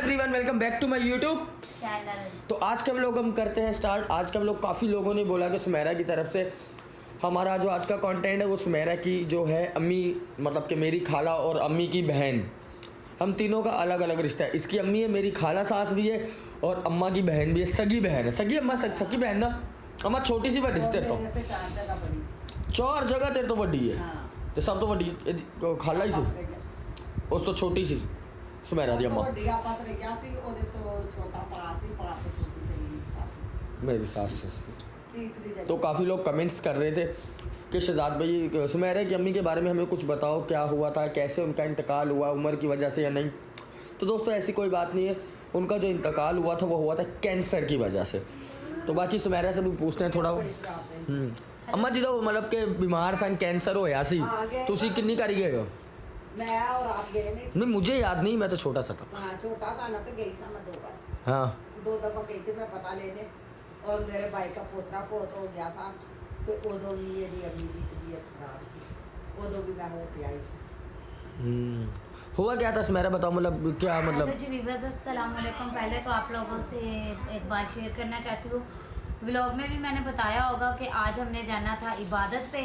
Everyone, welcome back to my YouTube channel. तो आज का व्लॉग हम करते हैं स्टार्ट। आज का व्लॉग काफ़ी लोगों ने बोला कि सुमेरा की तरफ से हमारा जो आज का कंटेंट है वो सुमेरा की जो है अम्मी, मतलब कि मेरी खाला और अम्मी की बहन, हम तीनों का अलग अलग रिश्ता है। इसकी अम्मी है, मेरी खाला सास भी है और अम्मा की बहन भी है, सगी बहन है। सगी अम्मा सगी बहन ना, अम्मा छोटी सी बड़ी तेरे तो 4 जगह तेरे तो बड़ी है तो सब तो बड़ी खाला ही सी उस तो छोटी सी सुमेरा दी अम्मा मेरी सास से। तो काफ़ी लोग कमेंट्स कर रहे थे कि शहजाद भाई सुमेरा की अम्मी के बारे में हमें कुछ बताओ, क्या हुआ था, कैसे उनका इंतकाल हुआ, उम्र की वजह से या नहीं। तो दोस्तों ऐसी कोई बात नहीं है, उनका जो इंतकाल हुआ था वो हुआ था कैंसर की वजह से। तो बाकी सुमेरा से भी पूछते हैं थोड़ा। अम्मा जी तो मतलब कि बीमार सन कैंसर होया सी, तुसी कितनी करी गए हो? मैं और आप गए नहीं मुझे याद नहीं, मैं तो छोटा सा था। हाँ छोटा सा ना, तो गई सा मैं 2 बार। हाँ 2 दफ़ा गई थी मैं पता लेने, और मेरे भाई का पोतरा फोत हो गया था, तो उदो भी ये अम्मी की तबीयत खराब थी, उदो भी मैं हो के आई थी। हुआ क्या था सुमेरा, बताओ मतलब क्या मतलब। हेलो जी वीवर्स, अस्सलाम वालेकुम। पहले तो आप लोगों से एक बात शेयर करना चाहती हूँ। व्लॉग में भी मैंने बताया होगा कि आज हमने जाना था इबादत पे,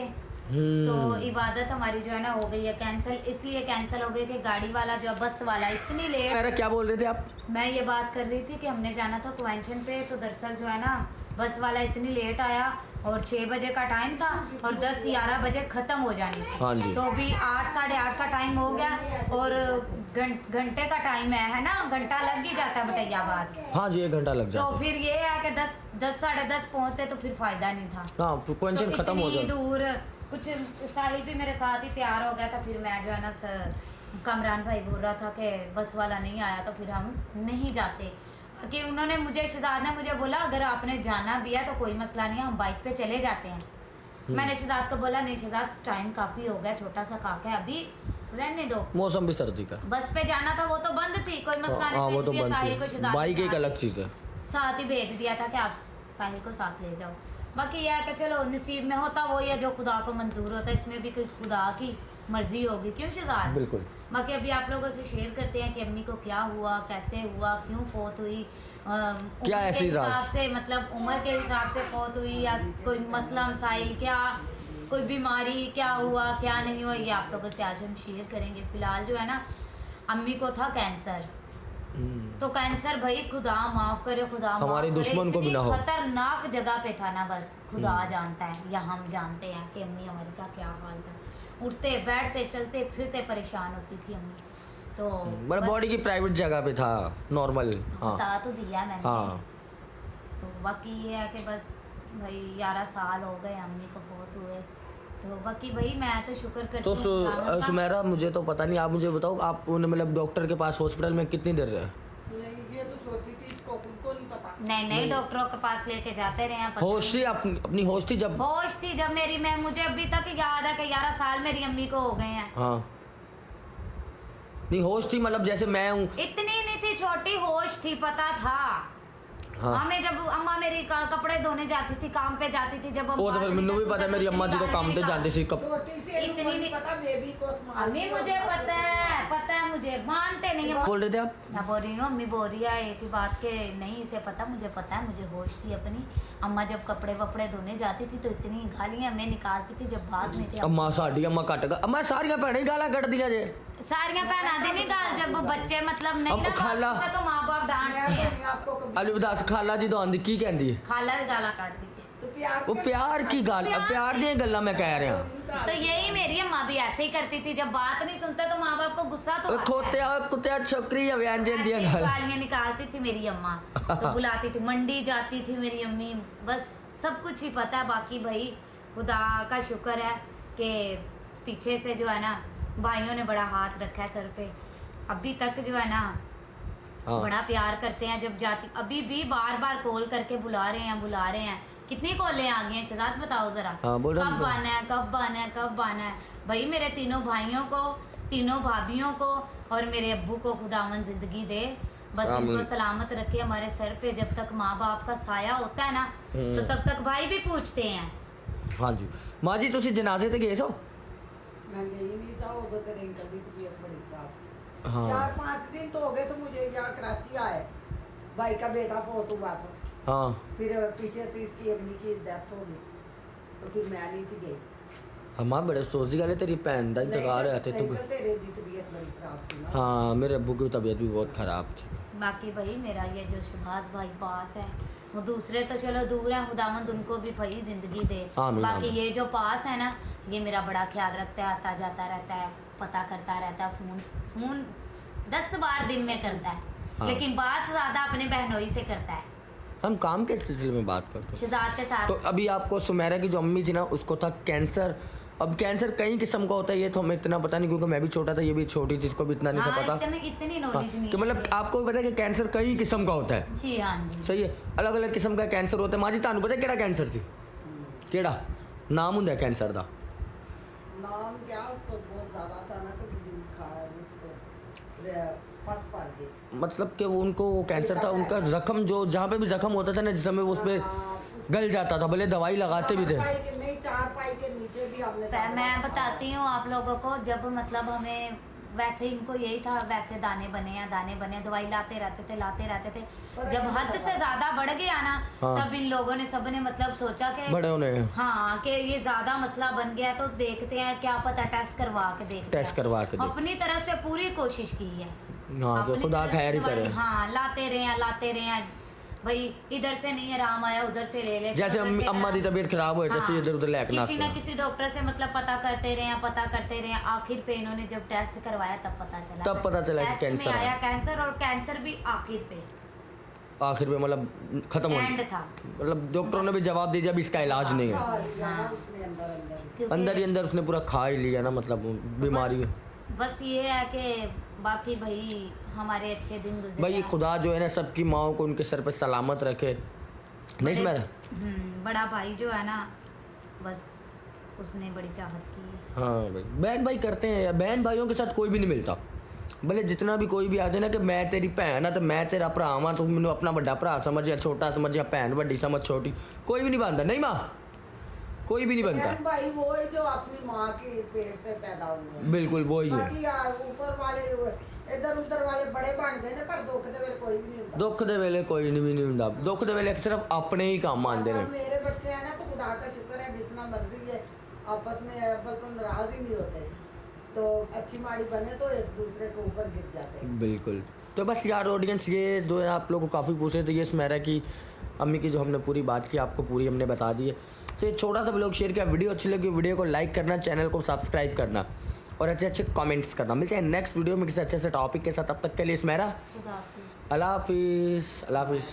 तो इबादत हमारी जो है ना हो गई है कैंसिल। इसलिए कैंसिल हो गई कि गाड़ी वाला जो बस वाला इतनी लेट। मेरा क्या बोल रहे थे आप? मैं ये बात कर रही थी कि हमने जाना था कन्वेंशन पे, तो दरअसल जो है ना बस वाला इतनी लेट आया और 6 बजे का टाइम था और 10-11 बजे ख़त्म हो जानी थी। हाँ जी। तो अभी 8 साढ़े 8 का टाइम हो गया और घंटे का टाइम है ना, घंटा लग ही जाता है बटैयाबाद। हाँ जी 1 घंटा लग जाता। तो फिर ये है कि 10 साढ़े 10 पहुँचते तो फिर फ़ायदा नहीं था। हाँ कन्वेंशन तो खत्म हो इतनी जाता। दूर कुछ साहिल भी मेरे साथ ही तैयार हो गया था, फिर मैं जो है ना कमरान भाई बोल रहा था कि बस वाला नहीं आया तो फिर हम नहीं जाते। कि उन्होंने मुझे, शहजाद ने मुझे बोला अगर आपने जाना भी है तो कोई मसला नहीं है, हम बाइक पे चले जाते हैं। मैंने शहजाद को बोला नहीं शहजाद टाइम काफ़ी हो गया, छोटा सा काका है अभी रहने दो, मौसम भी सर्दी का। बस पे जाना था वो तो बंद थी, कोई मसला नहीं था, वो तो इसलिए बंद साहिल को थी, शहजाद बाइक एक अलग चीज़ है। साथ ही भेज दिया था कि आप साहिल को साथ ले जाओ। बाकी यह है कि चलो नसीब में होता वो है जो खुदा को मंजूर होता है, इसमें भी कोई खुदा की मर्जी होगी, क्यों शहजाद? बिल्कुल। बाकी अभी आप लोगों से शेयर करते हैं कि अम्मी को क्या हुआ, कैसे हुआ, क्यों फोत हुई, क्या ऐसी हिसाब से मतलब उम्र के हिसाब से फोत हुई या कोई मसला मसाइल, क्या कोई बीमारी क्या हुआ क्या नहीं हुआ, ये आप लोगों से आज हम शेयर करेंगे। फिलहाल जो है ना अम्मी को था कैंसर, तो कैंसर भाई खुदा माफ करे, खुदा हमारे दुश्मन को भी ना हो। खतरनाक जगह पे था ना, बस खुदा जानता है या हम जानते हैं कि अम्मी हमारी का क्या हाल था। उठते बैठते चलते फिरते परेशान होती थी अम्मी, तो बॉडी की प्राइवेट जगह पे था नॉर्मल। तो बता तो दिया मैंने। हाँ। तो बाकी ये है कि बस भाई 11 साल हो गए अम्मी को बहुत हुए, तो बाकी भाई मैं तो शुक्र करती तो हूँ। सुमेरा मुझे तो पता नहीं, आप मुझे बताओ आप मतलब डॉक्टर के पास हॉस्पिटल में कितनी देर रहे? नहीं ये तो छोटी थी, इसको उनको नहीं पता। नहीं डॉक्टरों के पास लेके जाते रहे हैं। होश थी अपनी होश थी जब? होश थी जब मेरी, मैं मुझे अभी तक याद है कि 11 साल मेरी अम्मी को हो गए हैं। हाँ नहीं होश थी मतलब जैसे मैं हूँ इतनी नहीं थी, छोटी होश थी, पता था। हाँ। हमें जब अम्मा मेरी कपड़े धोने जाती थी, काम पे जाती थी, जब वो तो फिर मैंने भी पता है, मेरी अम्मा जी तो काम पे जाती थी। कब छोटी सी इतनी नहीं नहीं पता, बेबी को अम्मी मुझे पता है मुझे, मानते नहीं है। बोल रहे थे आप? मैं बोल रही हूँ अम्मी बोल रही है एक ही बात के नहीं इसे पता, मुझे पता है, मुझे होश थी अपनी। अम्मा जब कपड़े वपड़े धोने जाती थी तो इतनी गालियाँ मैं निकालती थी, जब बात नहीं थी। अम्मा साड़ी अम्मा कट गया, अम्मा सारियां भैनें गाला कट दिया जे, सारियाँ पहना दी नहीं गाल, जब बच्चे मतलब नहीं अब ना खाला तो माँ बाप डांटते हैं। आपको अली बदास खाला जी तो आंदी की कहती है खाला भी गाला काट दी थी। तो प्यार वो प्यार की गाल, प्यार दी गल्ला मैं कह रहा। तो यही मेरी अम्मा भी ऐसे ही करती थी, जब बात नहीं सुनते तो माँ बाप को गुस्सा तो आता है। खोत्या कुत्या छोकरी या व्यंजन दिया ऐसी गाल। गालियाँ निकालती थी मेरी अम्मा, तो बुलाती थी, मंडी जाती थी मेरी अम्मी, बस सब कुछ ही पता है। बाकी भाई खुदा का शुक्र है कि पीछे से जो है ना भाइयों ने बड़ा हाथ रखा है सर पे, अभी तक जो है ना बड़ा प्यार करते हैं। जब जाती अभी भी बार बार कॉल करके बुला रहे हैं। कितनी कॉलें आ गई हैं शहजाद, बताओ जरा। कब आना है भाई। मेरे तीनों भाइयों को, तीनों भाभियों को और मेरे अब्बू को खुदावन जिंदगी दे, बस इनको सलामत रखे हमारे सर पे। जब तक माँ बाप का साया होता है ना तो तब तक भाई भी पूछते हैं। हाँ जी माँ जी तुसी जनाजे ते गए सो? मैं गई नहीं सा, उधर तेरे अंकल की तबीयत बड़ी खराब। हाँ। 4-5 दिन तो हो गए तो मुझे यहाँ कराची आए, भाई का बेटा फोत हुआ था, हाँ फिर पीछे से इसकी अम्मी की डेथ हो गई, तो फिर मैं नहीं थी गई। हमारे बड़े सोची गए तेरी भैन का इंतकाल है तो नहीं, तेरे की तबीयत बड़ी खराब थी ना। हाँ मेरे अब्बू की तबीयत भी बहुत ख़राब थी। बाकी भाई मेरा ये जो सुभाष भाई पास है, वो दूसरे तो चलो दूर है, खुदावंद उनको भी भाई जिंदगी दे। आमीन, बाकी आमीन। ये जो पास है ना, ये मेरा बड़ा ख्याल रखता है, आता जाता रहता है, पता करता रहता है, फोन 10 बार दिन में करता है। हाँ। लेकिन बात ज़्यादा अपने बहनोई से करता है, हम काम के सिलसिले में बात करते हैं। शहजाद के साथ। तो अभी आपको सुमेरा की जो अम्मी थी ना, उसको था कैंसर। अब कैंसर कई किस्म का होता है, ये तो हमें इतना पता नहीं, क्योंकि मैं भी छोटा था, ये भी छोटी थी, इसको भी इतना नहीं था हाँ, पता। इतनी हाँ, नॉलेज नहीं कि है। मतलब आपको भी पता है कि कैंसर कई किस्म का होता है। जी हाँ जी। सही है, अलग अलग किस्म का कैंसर होता है। माँ जी तानू पता केड़ा कैंसर सी, केड़ा नाम हुंदा कैंसर दा? नाम क्या उसको बहुत ज्यादा था ना, तो दिन खाया उसको फंस पड़ गई। मतलब कि वो उनको वो कैंसर था, उनका जख्म जो जहाँ पे भी जख्म होता था ना, जिस समय वो उस पर गल जाता था, भले दवाई लगाते भी थे। नहीं, 4 पाई के नीचे भी हमने मैं बताती हूँ आप लोगों को, जब मतलब हमें वैसे ही इनको यही था, वैसे दाने बने, दवाई लाते रहते थे। जब हद से ज्यादा बढ़ गया ना, हाँ। तब इन लोगों ने सबने मतलब सोचा कि बड़े होने हाँ कि ये ज्यादा मसला बन गया, तो देखते हैं क्या पता, टेस्ट करवा के देखते हैं। टेस्ट करवा के देख। अपनी तरफ से पूरी कोशिश की है। हाँ जो अपनी खुदा तरफ से खैर ही दवाई- करे। हाँ लाते रहे हैं भाई, इधर से नहीं आराम आया उधर से ले ले, जैसे उधर से अम्मा की आराम- तबीयत खराब हो, जैसे हाँ, इधर उधर लेके किसी न किसी डॉक्टर से मतलब पता करते रहे, आखिर पे इन्होंने जब टेस्ट करवाया तब पता चला कि टेस्ट कैंसर में है। आया कैंसर, और कैंसर भी आखिर पे आखिर में मतलब खत्म हो एंड गया। था, मतलब डॉक्टरों ने भी जवाब दे दिया, अभी इसका इलाज नहीं है। खा लिया ना उसने अंदर क्योंकि अंदर ही अंदर उसने पूरा खा ही लिया ना, मतलब बीमारी है। बस ये है कि बाकी भाई हमारे अच्छे दिन गुजरे। भाई खुदा जो है ना, सबकी माओ को उनके सर पे सलामत रखे। नहीं सुमेरा? बड़ा भाई जो है ना, बस उसने बड़ी चाहत की है। हाँ भाई, बहन भाई करते हैं यार, बहन भाइयों के साथ कोई भी नहीं मिलता। भले जितना भी कोई भी आ जाए ना कि मैं तेरी भैन है तो मैं तेरा भरा हाँ, तू मैंने अपना बड़ा भरा समझ या छोटा समझ या भैन बड़ी समझ छोटी, कोई भी नहीं बनता। नहीं माँ, कोई भी नहीं बनता। बहन भाई वो है जो अपनी माँ के पेट से पैदा हुए हैं। बिल्कुल वो ही है। बाकी यार ऊपर वाले इधर उधर वाले बड़े बन गए ना, पर दुख दे वेले कोई भी नहीं होता। दुख दे वेले कोई भी नहीं होता, दुख दे वेले सिर्फ अपने ही काम आते हैं। मेरे बच्चे हैं ना, तो खुदा का शुक्र है, जितना मर्जी है आपस में अव्वल तो नाराज ही नहीं होते, तो अच्छी माड़ी बने तो एक दूसरे के ऊपर गिर जाते हैं। बिल्कुल। तो बस यार ऑडियंस, ये जो है आप लोगों को काफ़ी पूछ रहे थे, ये सुमेरा की अम्मी की जो हमने पूरी बात की, आपको पूरी हमने बता दी है। तो ये छोटा सा ब्लॉग शेयर किया, वीडियो अच्छी लगी वीडियो को लाइक करना, चैनल को सब्सक्राइब करना और अच्छे अच्छे कमेंट्स करना। मिलते हैं नेक्स्ट वीडियो में किसी अच्छे से टॉपिक के साथ, तब तक के लिए सुमेरा खुदा हाफिज़। अल्लाह हाफिज़।